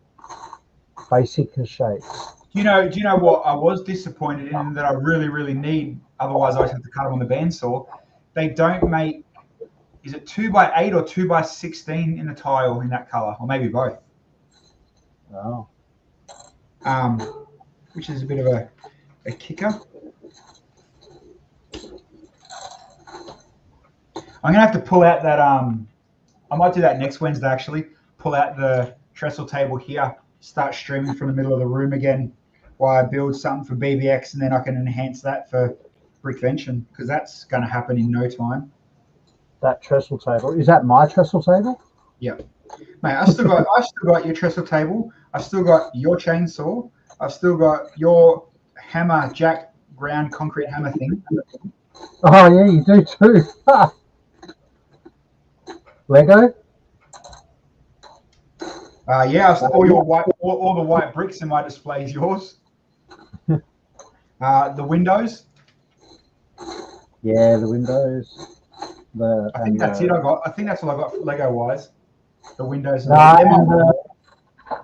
basic shapes. Do you know what I was disappointed in that I really, really need? Otherwise, I have to cut them on the bandsaw. They don't make. Is it 2x8 or 2x16 in the tile in that color, or maybe both? Oh. Which is a bit of a kicker. I'm gonna have to pull out that. I might do that next Wednesday actually. Pull out the trestle table here. Start streaming from the middle of the room again while I build something for BBX, and then I can enhance that for Brickvention because that's going to happen in no time. That trestle table, is that my trestle table? Yeah, mate. I still got your trestle table. I've still got your chainsaw. I've still got your hammer, jack, ground concrete hammer thing. Oh yeah, you do too. Lego. Yeah, all the white bricks in my display is yours. The windows. Yeah, the windows. I think that's it. I think that's all I got Lego wise. The windows.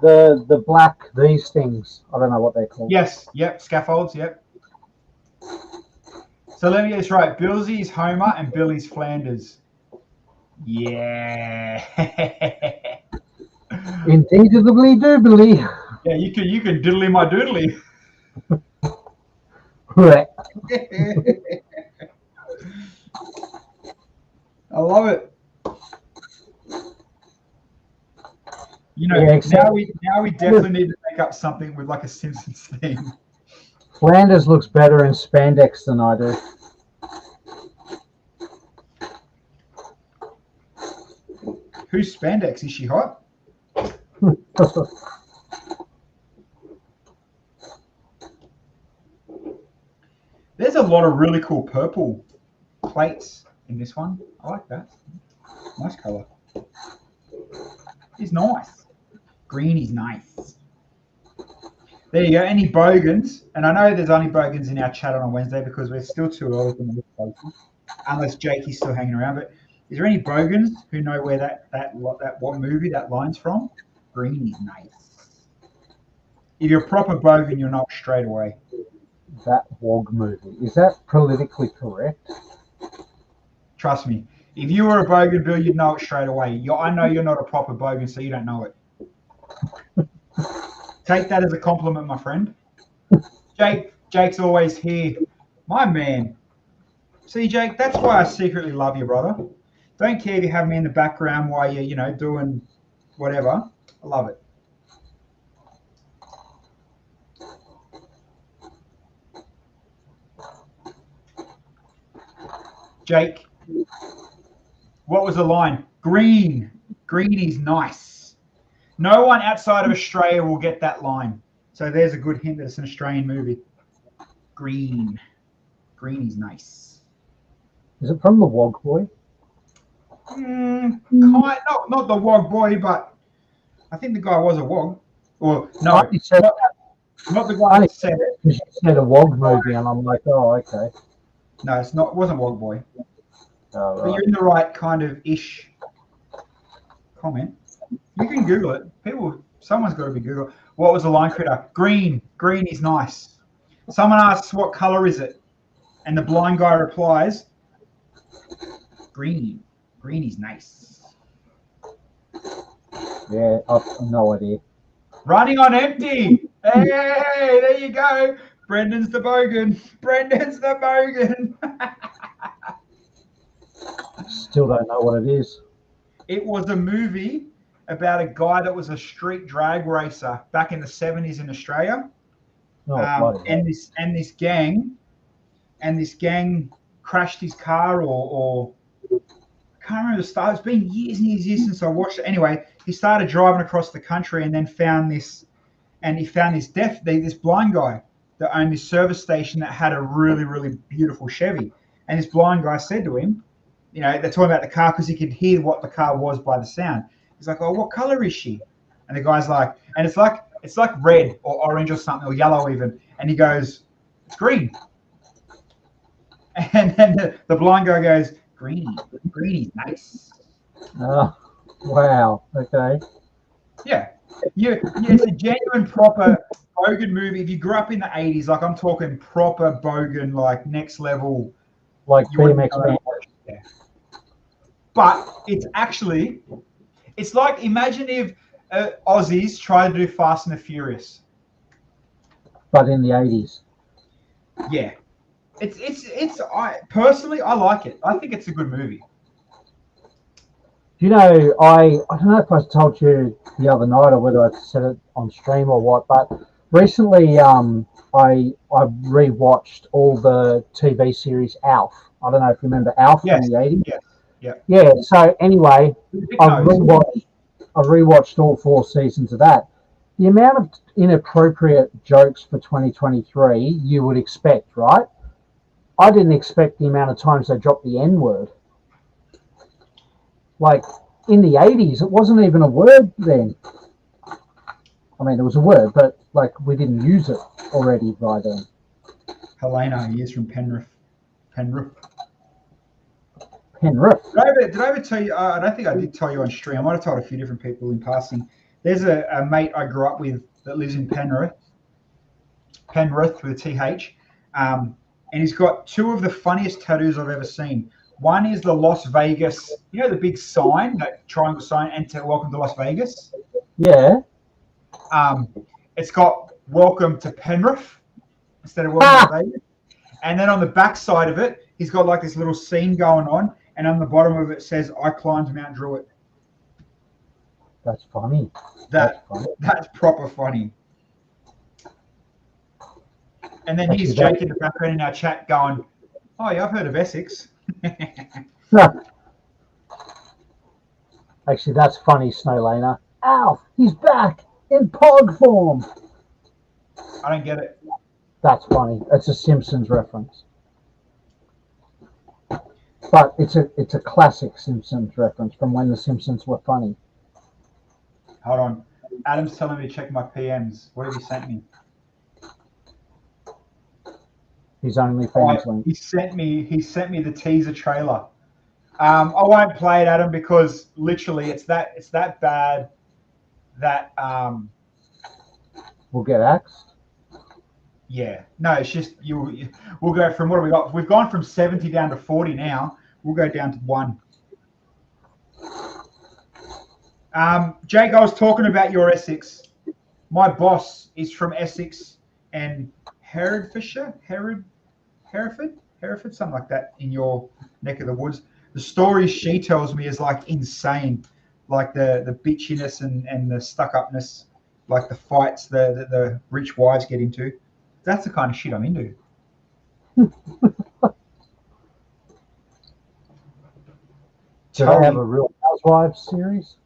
The black these things. I don't know what they're called. Yes, yep, scaffolds, yep. So let me get this right. Billsy's Homer and Billy's Flanders. Yeah. Indubitably doobly. Yeah, you can diddly my doodly. I love it. You know, Yeah, except now we definitely need to make up something with like a Simpsons theme. Flanders looks better in spandex than I do. Who's spandex? Is she hot? There's a lot of really cool purple plates in this one. I like that. Nice color. It's nice. Green is nice. There you go. Any bogans? And I know there's only bogans in our chat on a Wednesday because we're still too early for the places, unless Jakey's still hanging around. But is there any bogans who know where that what movie that line's from? Green is nice. If you're a proper bogan, you'll know it straight away. That WOG movie. Is that politically correct? Trust me. If you were a bogan, Bill, you'd know it straight away. I know you're not a proper bogan, so you don't know it. Take that as a compliment, my friend. Jake's always here. My man. See, Jake, that's why I secretly love you, brother. Don't care if you have me in the background while you're, doing whatever. I love it. Jake, what was the line? Green. Green is nice. No one outside of Australia will get that line. So there's a good hint that it's an Australian movie. Green. Green is nice. Is it from the WOG Boy? Not the WOG Boy, but I think the guy was a WOG. Or no, not the guy that said it. You said a WOG movie, and I'm like, oh, okay. No, it wasn't WOG Boy. Oh, right. But you're in the right kind of ish comment. You can Google it. Someone's got to be Google. What was the line, Critter? Green. Green is nice. Someone asks, what color is it? And the blind guy replies, green. Green is nice. Yeah, I've no idea. Running on empty. Hey, there you go. Brendan's the bogan. Brendan's the bogan. Still don't know what it is. It was a movie about a guy that was a street drag racer back in the 70s in Australia. And this gang crashed his car or I can't remember the start. It's been years and years since I watched it. Anyway, he started driving across the country and then found this blind guy that owned this service station that had a really, really beautiful Chevy. And this blind guy said to him, they're talking about the car because he could hear what the car was by the sound. He's like, oh, what color is she? And the guy's like, and it's like red or orange or something or yellow even. And he goes, it's green. And then the blind guy goes, green is nice. Oh, wow. Okay. Yeah. It's a genuine, proper bogan movie. If you grew up in the 80s, like I'm talking proper bogan, like next level. Like BMX Man. Yeah. But it's like, imagine if Aussies tried to do Fast and the Furious. But in the 80s. Yeah. I personally like it. I think it's a good movie. I don't know if I told you the other night or whether I said it on stream or what, but recently I rewatched all the TV series Alf. I don't know if you remember Alf from the 80s. Yeah. So anyway, I rewatched all 4 seasons of that. The amount of inappropriate jokes for 2023 you would expect, right? I didn't expect the amount of times they dropped the N-word. Like, in the 80s, it wasn't even a word then. I mean, it was a word, but, like, we didn't use it already by then. Helena, he is from Penrith. Penrith. Did I ever tell you, I don't think I did tell you on stream, I might have told a few different people in passing, There's a mate I grew up with that lives in Penrith with a TH. And he's got two of the funniest tattoos I've ever seen. One is the Las Vegas, you know, the big sign, that triangle sign, enter, welcome to Las Vegas. Yeah. It's got welcome to Penrith instead of welcome to Vegas. And then on the back side of it, he's got like this little scene going on. And on the bottom of it says, I climbed Mount Druitt. That's funny. That's proper funny. And then he's Jake in the background in our chat going, oh, yeah, I've heard of Essex. Actually, that's funny, Snowlaner. Alf, he's back in pog form. I don't get it. That's funny. It's a Simpsons reference. But it's a classic Simpsons reference from when the Simpsons were funny. Hold on. Adam's telling me to check my PMs. What have he sent me? His OnlyFans link. He sent me the teaser trailer. I won't play it, Adam, because literally it's that bad that we'll get axed. Yeah. No, it's just we'll go from, what have we got? We've gone from 70 down to 40 now. We'll go down to 1. Jake, I was talking about your Essex. My boss is from Essex and Hereford, something like that, in your neck of the woods. The stories she tells me is like insane, like the bitchiness and the stuck-upness, like the fights the rich wives get into. That's the kind of shit I'm into. Do they have a Real Housewives series?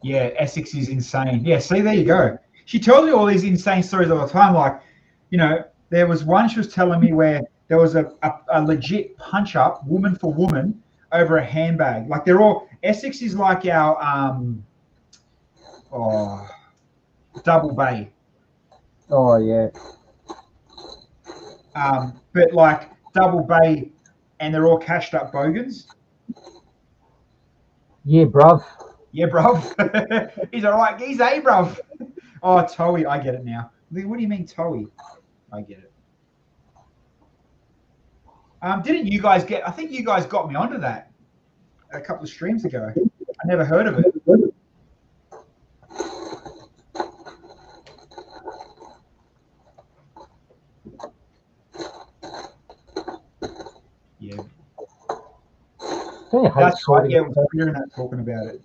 Yeah, Essex is insane. Yeah, see, there you go. She tells me all these insane stories all the time. Like, you know, there was one she was telling me where there was a legit punch-up, woman for woman, over a handbag. Like, they're all... Essex is like our Double Bay. Oh, yeah. But, like, Double Bay, and they're all cashed up bogans. Yeah, bruv. Yeah, bruv. He's all right. He's a bruv. Oh, Toey. I get it now. What do you mean, Toey? I get it. Didn't you guys I think you guys got me onto that a couple of streams ago. I never heard of it. Yeah. That's right. Yeah, we're hearing that talking about it.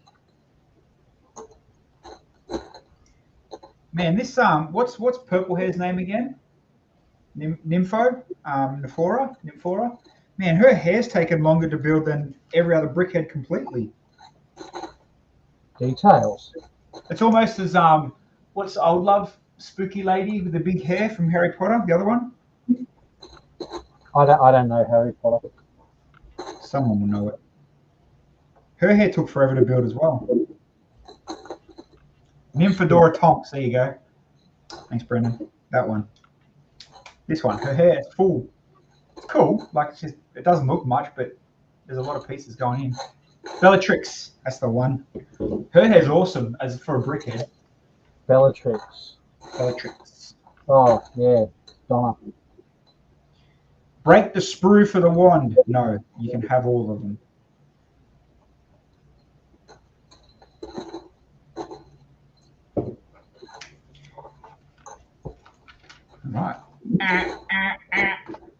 Man, this what's Purple Hair's name again? Nympho, Nymphora. Man, her hair's taken longer to build than every other brickhead completely. Details. It's almost as what's Old Love, spooky lady with the big hair from Harry Potter? The other one. I don't know Harry Potter. Someone will know it. Her hair took forever to build as well. Nymphadora Tonks. There you go. Thanks, Brendan. That one. This one. Her hair is full. It's cool. Like, it doesn't look much, but there's a lot of pieces going in. Bellatrix. That's the one. Her hair's awesome as for a brickhead. Bellatrix. Oh, yeah. Donna. Break the sprue for the wand. No, you can have all of them. Right.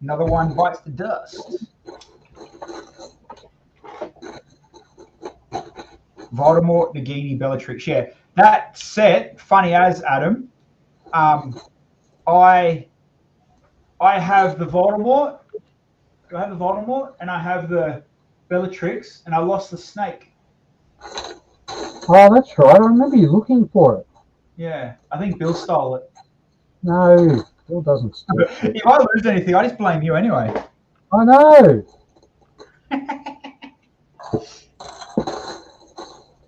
Another one bites the dust. Voldemort, Nagini, Bellatrix. Yeah, that set, funny as Adam. I have the Voldemort. I have the Voldemort, and I have the Bellatrix, and I lost the snake. Oh, that's right. I remember you looking for it. Yeah, I think Bill stole it. No, Bill doesn't steal it. If I lose anything, I just blame you anyway. I know.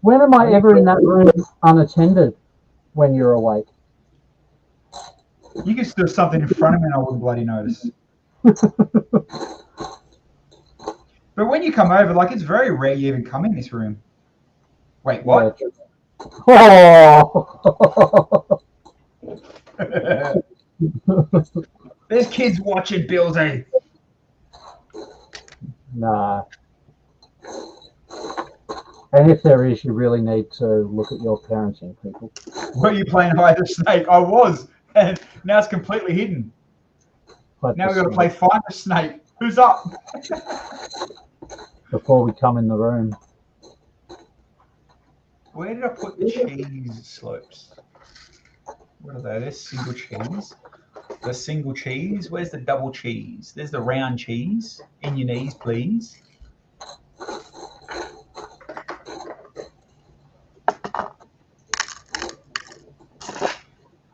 When am I ever in that room unattended when you're awake? You could steal something in front of me and I wouldn't bloody notice. But when you come over, like, it's very rare you even come in this room. Wait, what? Yeah. Oh. There's kids watching Bills, eh? Nah. And if there is, you really need to look at your parenting, people. Were you playing hide the snake? I was, and now it's completely hidden. But Now we've got to play find the snake. Who's up? before we come in the room. Where did I put the cheese slopes? What are they? There's single cheese. The single cheese. Where's the double cheese? There's the round cheese. In your knees, please.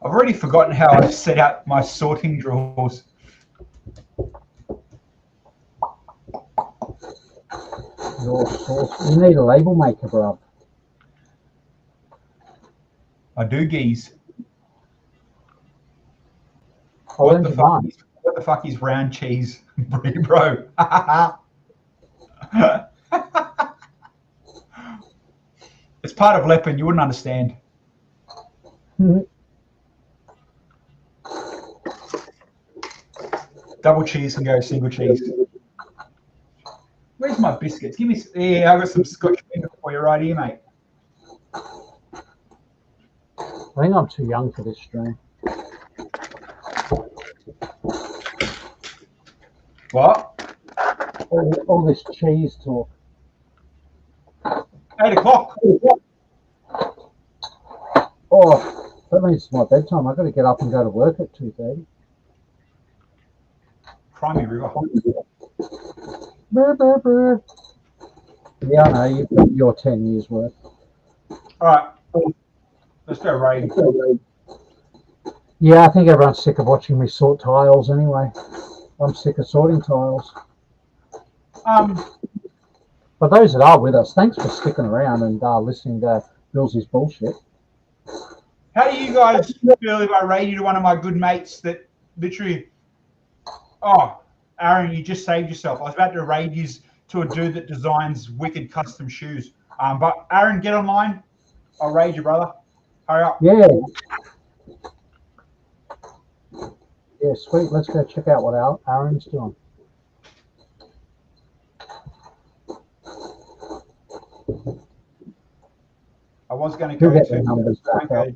I've already forgotten how I set out my sorting drawers. Your sauce. You need a label maker, bro. I do, geese. What the fuck is round cheese, bro? It's part of Leopard. You wouldn't understand. Double cheese can go single cheese. Where's my biscuits? Give me. Yeah, I got some Scotch finger for you right here, mate. I think I'm too young for this stream. What? All this cheese talk. 8 o'clock. Oh, that means it's my bedtime. I've got to get up and go to work at 2:30. Crimey River. Brr, brr, brr. Yeah, I know. You've got your 10 years worth. All right. Let's go raid. Yeah, I think everyone's sick of watching me sort tiles anyway. I'm sick of sorting tiles. But those that are with us, thanks for sticking around and listening to Billsy's bullshit. How do you guys feel if I raid you to one of my good mates that literally... Oh, Aaron, you just saved yourself. I was about to raid you to a dude that designs wicked custom shoes. But Aaron, get online. I'll raid you, brother. Hurry up. Yeah. Yeah, sweet. Let's go check out what Aaron's doing. I was going to go Get to the numbers back up.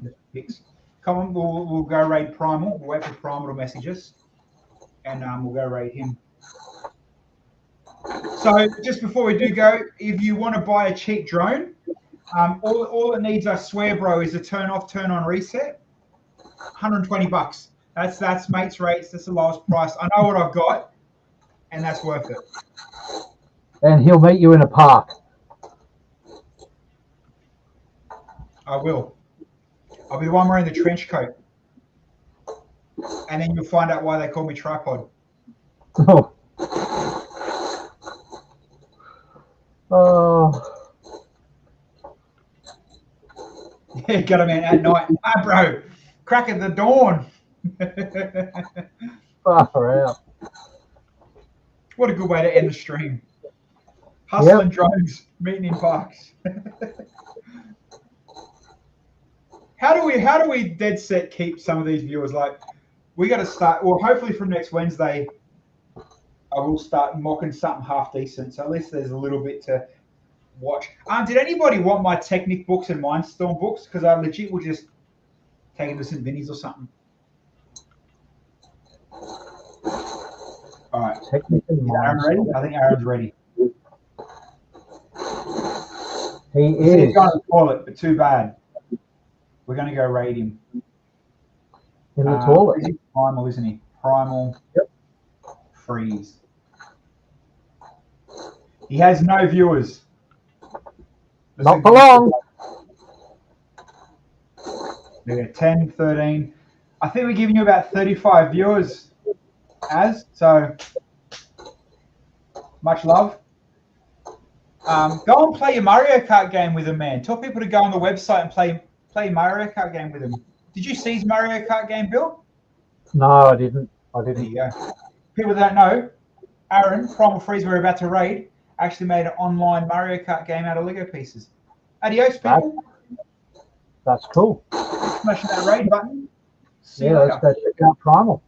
Come on, we'll go raid Primal. We'll wait for Primal to message us, and we'll go raid him. So just before we do go, if you want to buy a cheap drone, all it needs, I swear, bro, is a turn off, turn on reset. 120 bucks. That's mates rates. That's the lowest price. I know what I've got, and that's worth it. And he'll meet you in a park. I will. I'll be the one wearing the trench coat. And then you'll find out why they call me tripod. Oh. Oh. Yeah, got a man at night. Bro, crack of the dawn. Far out. What a good way to end the stream. Hustling drones, meeting in parks. How do we dead set keep some of these viewers? Like, we got to start. Well, hopefully from next Wednesday, I will start mocking something half decent. So at least there's a little bit to watch. Did anybody want my Technic books and Mindstorm books? Because I legit will just take them to St. Vinny's or something. All right. Technic and Aaron ready? I think Aaron's ready. He He's is. going to toilet, but too bad. We're going to go raid him. In the toilet. He's Primal, isn't he? Primal. Yep. Freeze. He has no viewers. Not for long. Yeah, 10, 13. I think we're giving you about 35 viewers, so much love. Go and play your Mario Kart game with him, man. Tell people to go on the website and play Mario Kart game with him. Did you see his Mario Kart game, Bill? No, I didn't. There you go. People that don't know, Aaron, Primal Freeze, we're about to raid, actually made an online Mario Kart game out of Lego pieces. Adios, people. That's cool. Smashing that raid button. See you Yeah, later. let's go check out Primal.